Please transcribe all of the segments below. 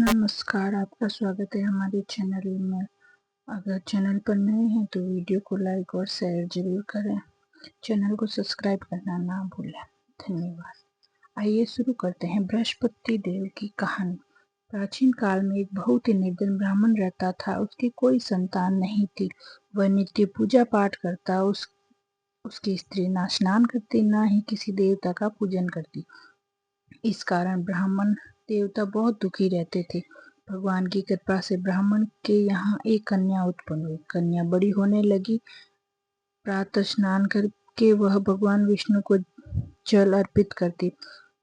नमस्कार, आपका स्वागत है हमारे चैनल में। अगर चैनल पर नए हैं तो वीडियो को लाइक और शेयर जरूर करें। चैनल को सब्सक्राइब करना ना भूलें। धन्यवाद। आइए शुरू करते हैं बृहस्पति देव की कहानी। प्राचीन काल में एक बहुत ही निर्धन ब्राह्मण रहता था। उसकी कोई संतान नहीं थी। वह नित्य पूजा पाठ करता। उसकी स्त्री ना स्नान करती, ना ही किसी देवता का पूजन करती। इस कारण ब्राह्मण देवता बहुत दुखी रहते थे। भगवान की कृपा से ब्राह्मण के यहाँ एक कन्या उत्पन्न हुई। कन्या बड़ी होने लगी। प्रातः स्नान करके वह भगवान विष्णु को जल अर्पित करती।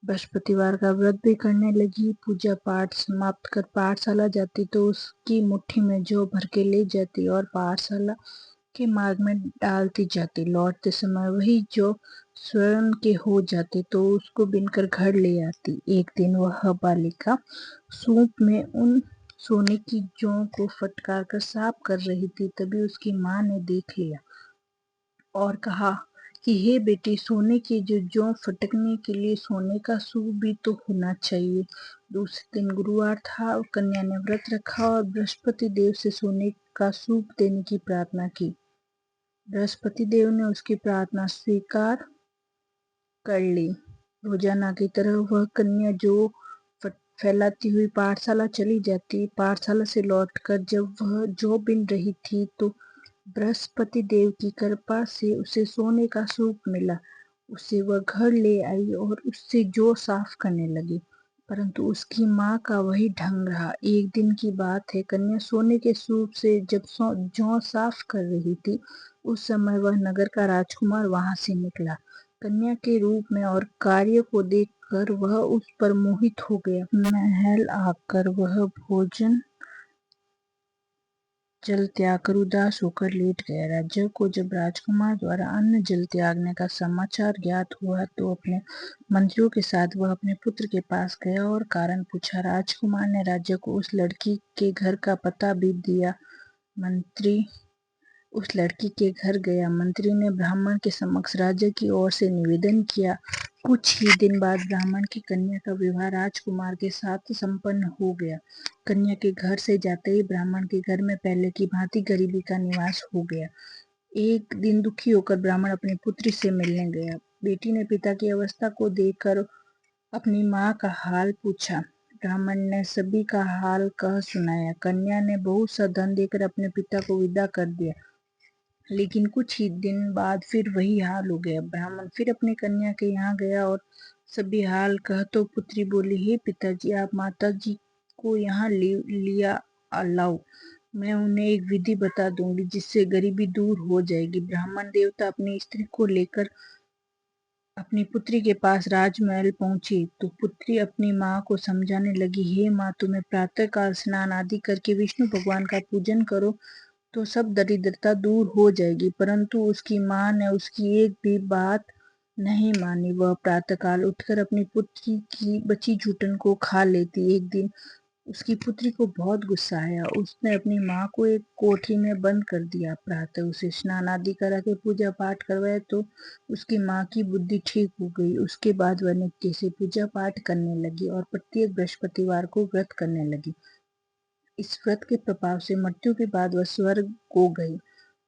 बृहस्पतिवार का व्रत भी करने लगी। पूजा पाठ समाप्त कर पाठशाला जाती तो उसकी मुट्ठी में जौ भर के ले जाती और पाठशाला के मार्ग में डालती जाती। लौटते समय वही जौ स्वर्ण के हो जाते तो उसको बिनकर घर ले आती। एक दिन वह बालिका सूप में उन सोने की जौ को फटकार कर साफ कर रही थी। तभी उसकी माँ ने देख लिया और कहा कि हे बेटी, सोने की जो जौ फटकने के लिए सोने का सूप भी तो होना चाहिए। दूसरे दिन गुरुवार था। कन्या ने व्रत रखा और बृहस्पति देव से सोने का सूप देने की प्रार्थना की। बृहस्पति देव ने उसकी प्रार्थना स्वीकार कर ली। रोजाना की तरह वह कन्या जो फैलाती हुई पाठशाला चली जाती। पाठशाला से लौटकर जब वह जौ बिन रही थी तो बृहस्पति देव की कृपा से उसे सोने का सूप मिला। उसे वह घर ले आई और उससे जौ साफ करने लगी, परंतु उसकी माँ का वही ढंग रहा। एक दिन की बात है, कन्या सोने के सूप से जब जौ साफ कर रही थी, उस समय वह नगर का राजकुमार वहां से निकला। कन्या के रूप में और कार्य को देखकर वह उस पर मोहित हो गया। महल आकर वह भोजन जल त्याग कर उदास होकर लेट गया। राजा को जब राजकुमार द्वारा अन्न जल त्यागने का समाचार ज्ञात हुआ तो अपने मंत्रियों के साथ वह अपने पुत्र के पास गया और कारण पूछा। राजकुमार ने राजा को उस लड़की के घर का पता भी दिया। मंत्री उस लड़की के घर गया। मंत्री ने ब्राह्मण के समक्ष राजा की ओर से निवेदन किया। कुछ ही दिन बाद ब्राह्मण की कन्या का विवाह राजकुमार के साथ संपन्न हो गया। कन्या के घर से जाते ही ब्राह्मण के घर में पहले की भांति गरीबी का निवास हो गया। एक दिन दुखी होकर ब्राह्मण अपनी पुत्री से मिलने गया। बेटी ने पिता की अवस्था को देखकर अपनी माँ का हाल पूछा। ब्राह्मण ने सभी का हाल कह सुनाया। कन्या ने बहुत सा धन देकर अपने पिता को विदा कर दिया, लेकिन कुछ ही दिन बाद फिर वही हाल हो गया। ब्राह्मण फिर अपनी कन्या के यहाँ गया और सभी हाल कह तो पुत्री बोली, हे पिताजी, आप माताजी को यहाँ लिया लाओ। मैं उन्हें एक विधि बता दूंगी जिससे गरीबी दूर हो जाएगी। ब्राह्मण देवता अपनी स्त्री को लेकर अपनी पुत्री के पास राजमहल पहुंची तो पुत्री अपनी माँ को समझाने लगी, हे माँ, तुम्हें प्रातः काल स्नान आदि करके विष्णु भगवान का पूजन करो तो सब दरिद्रता दूर हो जाएगी। परंतु उसकी माँ ने उसकी एक भी बात नहीं मानी। वह प्रातःकाल उठकर अपनी पुत्री की बची जूठन को खा लेती। एक दिन उसकी पुत्री को बहुत गुस्सा आया। उसने अपनी माँ को एक कोठरी में बंद कर दिया। प्रातः उसे स्नान आदि करा के पूजा पाठ करवाए तो उसकी माँ की बुद्धि ठीक हो गई। उसके बाद वह नित्य से पूजा पाठ करने लगी और प्रत्येक बृहस्पतिवार को व्रत करने लगी। इस व्रत के प्रभाव से मृत्यु के बाद वह स्वर्ग को गई।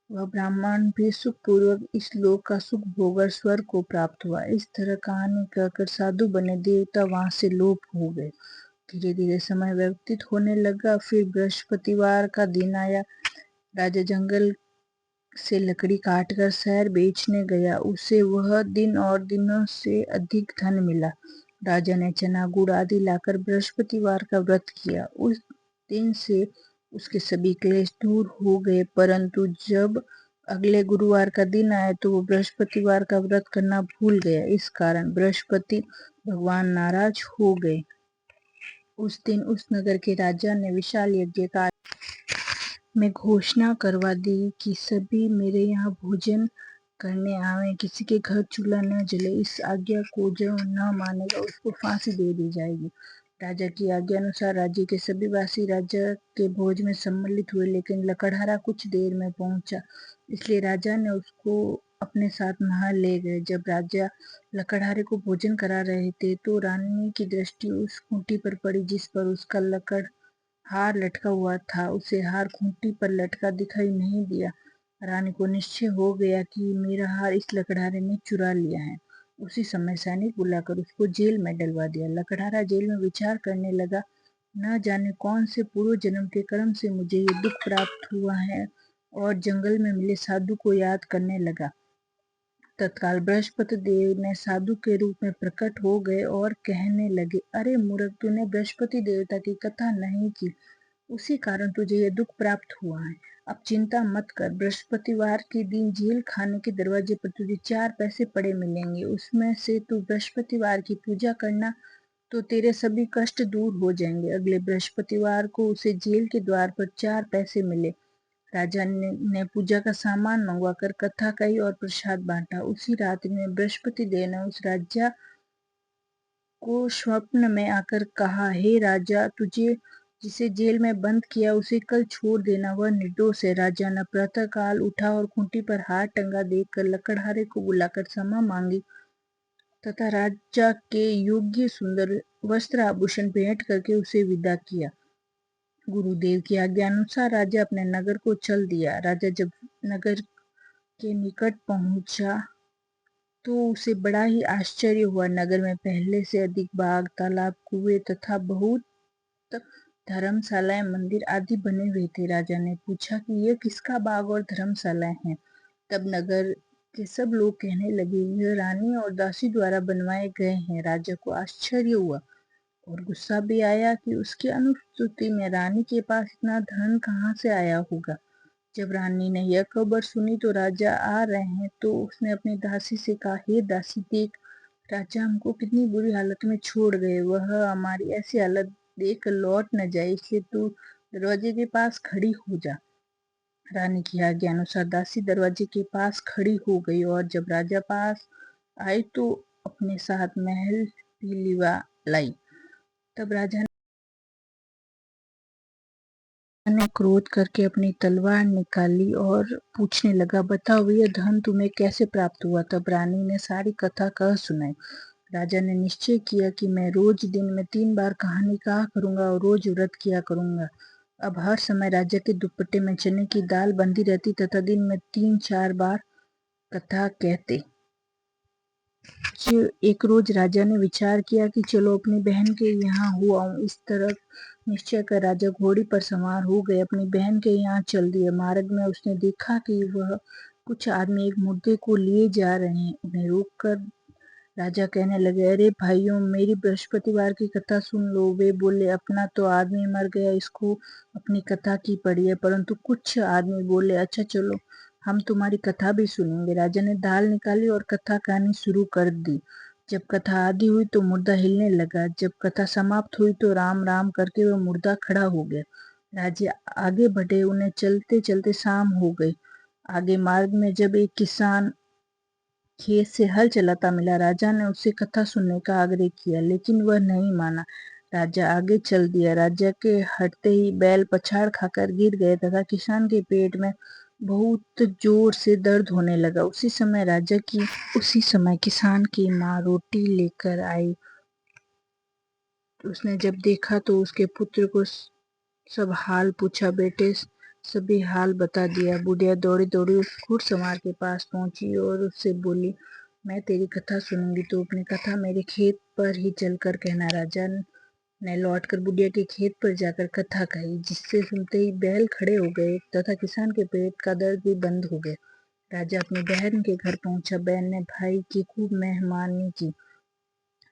वह ब्राह्मण भी सुख पूर्वक इस लोक का सुख भोगर स्वर्ग को प्राप्त हुआ। इस तरह कहानी कहकर साधु बने देवता वहां से लोप हो गए। धीरे धीरे समय व्यतीत होने लगा। फिर बृहस्पतिवार का दिन आया। राजा जंगल से लकड़ी काटकर शहर बेचने गया। उसे वह दिन और दिनों से अधिक धन मिला। राजा ने चना गुड़ आदि लाकर बृहस्पतिवार का व्रत किया। उस दिन से उसके सभी क्लेश दूर हो गए। परंतु जब अगले गुरुवार का दिन आया तो वो बृहस्पतिवार का व्रत करना भूल गया। इस कारण बृहस्पति भगवान नाराज हो गए। उस दिन उस नगर के राजा ने विशाल यज्ञ का में घोषणा करवा दी कि सभी मेरे यहाँ भोजन करने आवे, किसी के घर चूल्हा न जले। इस आज्ञा को जो न मानेगा उसको फांसी दे दी जाएगी। राजा की आज्ञा अनुसार राज्य के सभी वासी राजा के भोज में सम्मिलित हुए, लेकिन लकड़हारा कुछ देर में पहुंचा, इसलिए राजा ने उसको अपने साथ महल ले गए। जब राजा लकड़हारे को भोजन करा रहे थे तो रानी की दृष्टि उस खूंटी पर पड़ी जिस पर उसका लकड़ हार लटका हुआ था। उसे हार खूंटी पर लटका दिखाई नहीं दिया। रानी को निश्चय हो गया कि मेरा हार इस लकड़हारे ने चुरा लिया है। उसी समय सैनिक बुलाकर उसको जेल में डलवा दिया। लकड़हारा जेल में विचार करने लगा, न जाने कौन से पूर्व जन्म के कर्म से मुझे ये दुख प्राप्त हुआ है, और जंगल में मिले साधु को याद करने लगा। तत्काल बृहस्पति देव ने साधु के रूप में प्रकट हो गए और कहने लगे, अरे मूर्ख, तूने बृहस्पति देवता की कथा नहीं की, उसी कारण तुझे यह दुख प्राप्त हुआ है। अब चिंता मत कर, बृहस्पतिवार के दिन जेल खाने के दरवाजे पर तुझे 4 पैसे पड़े मिलेंगे। उसमें से तू बृहस्पतिवार की पूजा करना, तो तेरे सभी कष्ट दूर हो जाएंगे। अगले बृहस्पतिवार को उसे जेल के द्वार पर 4 पैसे मिले। राजा ने पूजा का सामान मंगवाकर कथा कही और प्रसाद बांटा। उसी रात्रि में बृहस्पति देव ने उस राजा को स्वप्न में आकर कहा, हे राजा, तुझे जिसे जेल में बंद किया उसे कल छोड़ देना, वह निर्दोष है। राजा ने प्रातःकाल उठा और खूंटी पर हार टंगा देखकर लकड़हारे को बुलाकर क्षमा मांगी तथा राजा के योग्य सुंदर वस्त्र आभूषण भेंट करके उसे विदा किया। गुरुदेव की आज्ञा अनुसार राजा अपने नगर को चल दिया। राजा जब नगर के निकट पहुंचा तो उसे बड़ा ही आश्चर्य हुआ। नगर में पहले से अधिक बाग, तालाब, कुएं तथा बहुत धर्मशालाएं, मंदिर आदि बने हुए थे। राजा ने पूछा कि यह किसका बाग और धर्मशालाएं हैं। तब नगर के सब लोग कहने लगे, यह रानी और दासी द्वारा बनवाए गए हैं। राजा को आश्चर्य हुआ और गुस्सा भी आया कि उसकी अनुस्तुति में रानी के पास इतना धन कहाँ से आया होगा। जब रानी ने यह खबर सुनी तो राजा आ रहे हैं तो उसने अपनी दासी से कहा, हे दासी, देख, राजा हमको कितनी बुरी हालत में छोड़ गए। वह हमारी ऐसी हालत देख लौट न जाए, इसलिए तू दरवाजे के पास खड़ी हो जा। रानी की आज्ञा अनुसार दासी दरवाजे के पास खड़ी हो गई और जब राजा पास आई तो अपने साथ महल पीलीवा लाई। तब राजा ने क्रोध करके अपनी तलवार निकाली और पूछने लगा, बताओ, यह धन तुम्हें कैसे प्राप्त हुआ। तब रानी ने सारी कथा कह सुनाई। राजा ने निश्चय किया कि मैं रोज दिन में 3 बार कहानी कहा करूंगा और रोज व्रत किया करूंगा। अब हर समय राजा के दुपट्टे में चने की दाल बंधी रहती तथा दिन में 3-4 बार कथा कहते। एक रोज राजा ने विचार किया कि चलो अपनी बहन के यहाँ हो आऊं। इस तरह निश्चय कर राजा घोड़ी पर सवार हो गए, अपनी बहन के यहाँ चल दिए। मार्ग में उसने देखा कि वह कुछ आदमी एक मुर्दे को लिए जा रहे हैं। उन्हें रोककर राजा कहने लगे, अरे भाइयों, मेरी बृहस्पतिवार की कथा सुन लो। वे बोले, अपना तो आदमी मर गया, इसको अपनी कथा की पड़ी है। परंतु कुछ आदमी बोले, अच्छा चलो, हम तुम्हारी कथा भी सुनेंगे। राजा ने दाल निकाली और कथा कहानी शुरू कर दी। जब कथा आधी हुई तो मुर्दा हिलने लगा। जब कथा समाप्त हुई तो राम राम करके वह मुर्दा खड़ा हो गया। राजा आगे बढ़े, उन्हें चलते चलते शाम हो गई। आगे मार्ग में जब एक किसान खेत से हल चलाता मिला, राजा ने उससे कथा सुनने का आग्रह किया, लेकिन वह नहीं माना। राजा आगे चल दिया। राजा के हटते ही बैल पछाड़ खाकर गिर गए तथा किसान के पेट में बहुत जोर से दर्द होने लगा। उसी समय किसान की माँ रोटी लेकर आई। उसने जब देखा तो उसके पुत्र को सब हाल पूछा। बेटे, सभी हाल बता दिया। बुढ़िया दौड़ी दौड़ी उस घुड़सवार के पास पहुंची और उससे बोली, मैं तेरी कथा सुनूंगी, तो अपनी कथा मेरे खेत पर ही चलकर कहना। राजा ने लौटकर बुढ़िया के खेत पर जाकर कथा कही, जिससे सुनते ही बैल खड़े हो गए तथा किसान के पेट का दर्द भी बंद हो गया। राजा अपनी बहन के घर पहुंचा। बहन ने भाई की खूब मेहमानी की।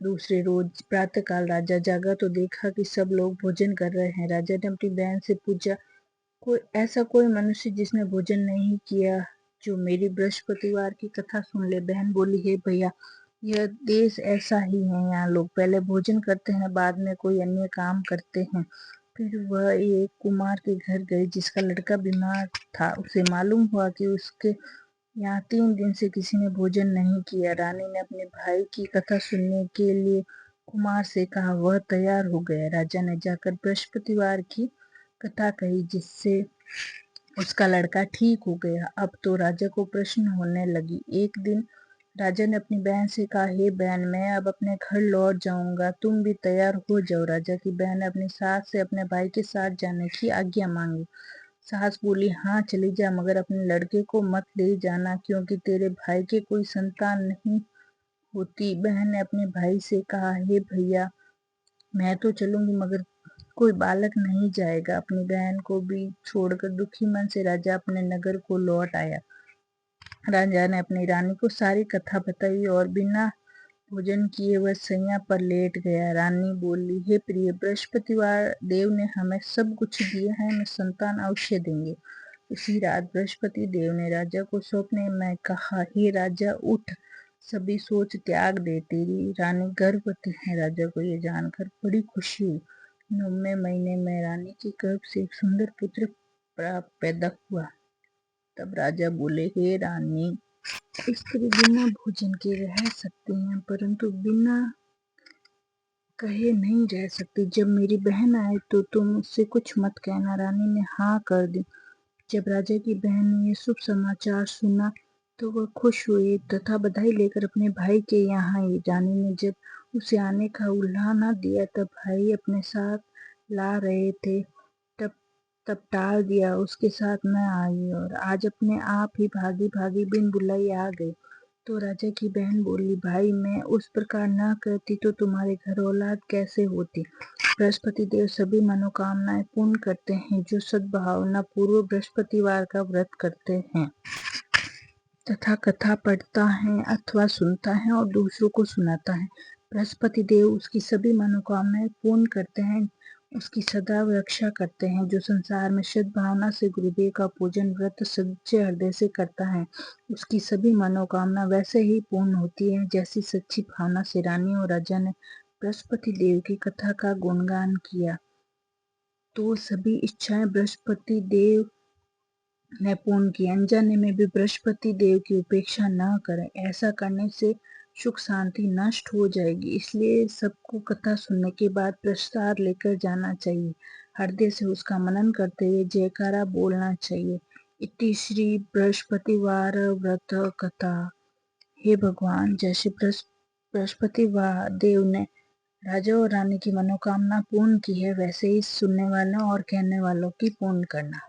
दूसरे रोज प्रातःकाल राजा जागा तो देखा कि सब लोग भोजन कर रहे हैं। राजा ने अपनी बहन से पूछा, कोई मनुष्य जिसने भोजन नहीं किया जो मेरी बृहस्पतिवार की कथा सुन ले। बहन बोली, हे भैया, यह देश ऐसा ही है। यहाँ लोग पहले भोजन करते हैं, बाद में कोई अन्य काम करते हैं। फिर वह एक कुमार के घर गई जिसका लड़का बीमार था। उसे मालूम हुआ कि उसके यहाँ 3 दिन से किसी ने भोजन नहीं किया। रानी ने अपने भाई की कथा सुनने के लिए कुमार से कहा। वह तैयार हो गया। राजा ने जाकर बृहस्पतिवार की कथा कही, जिससे उसका लड़का ठीक हो गया। अब तो राजा को प्रश्न होने लगी। एक दिन राजा ने अपनी बहन से कहा, हे बहन, मैं अब अपने घर लौट जाऊंगा, तुम भी तैयार हो जाओ। राजा की बहन ने अपनी सास से अपने भाई के साथ जाने की आज्ञा मांगी। सास बोली, हाँ चली जा, मगर अपने लड़के को मत ले जाना, क्योंकि तेरे भाई के कोई संतान नहीं होती। बहन ने अपने भाई से कहा, हे भैया, मैं तो चलूंगी, मगर कोई बालक नहीं जाएगा। अपनी बहन को भी छोड़कर दुखी मन से राजा अपने नगर को लौट आया। राजा ने अपनी रानी को सारी कथा बताई और बिना भोजन किए वह सैया पर लेट गया। रानी बोली, हे प्रिय, बृहस्पतिवार देव ने हमें सब कुछ दिया है, हमें संतान अवश्य देंगे। उसी रात बृहस्पति देव ने राजा को सपने में कहा, हे राजा, उठ, सभी सोच त्याग दे, तेरी रानी गर्भवती है। राजा को यह जानकर बड़ी खुशी हुई। 9वें महीने में रानी के गर्भ से एक सुंदर पुत्र पैदा हुआ। तब राजा बोले, हे रानी, स्त्री बिना भोजन के रह सकती हैं, परंतु बिना कहे नहीं रह सकती। जब मेरी बहन आए तो तुम उससे कुछ मत कहना। रानी ने हाँ कर दी। जब राजा की बहन ने यह शुभ समाचार सुना तो वह खुश हुई तथा बधाई लेकर अपने भाई के यहाँ आई। रानी ने जब उसे आने का उल्लाना दिया तब भाई अपने साथ ला रहे थे, तब तब टाल दिया। उसके साथ मैं आई और आज अपने आप ही भागी भागी बिन बुलाई आ गई। तो राजा की बहन बोली, भाई, मैं उस प्रकार न करती तो तुम्हारे घर औलाद कैसे होती। बृहस्पति देव सभी मनोकामनाएं पूर्ण करते हैं जो सद्भावना पूर्व बृहस्पतिवार का व्रत करते हैं तथा कथा पढ़ता है अथवा सुनता है और दूसरों को सुनाता है। बृहस्पति देव उसकी सभी मनोकामनाएं पूर्ण करते हैं, उसकी सदा रक्षा करते हैं। जो संसार में सद्भावना से गुरुदेव का पूजन व्रत सच्चे हृदय से करता है, उसकी सभी मनोकामना वैसे ही पूर्ण होती है जैसी सच्ची भावना से रानी और राजा ने बृहस्पति देव की कथा का गुणगान किया। तो सभी इच्छाएं बृहस्पति देव ने पूर्ण की। अनजाने में भी बृहस्पति देव की उपेक्षा न करें, ऐसा करने से सुख शांति नष्ट हो जाएगी। इसलिए सबको कथा सुनने के बाद प्रसाद लेकर जाना चाहिए। हृदय से उसका मनन करते हुए जयकारा बोलना चाहिए। इति श्री बृहस्पतिवार व्रत कथा। हे भगवान, जैसे बृहस्पति देव ने राजा और रानी की मनोकामना पूर्ण की है, वैसे ही सुनने वालों और कहने वालों की पूर्ण करना।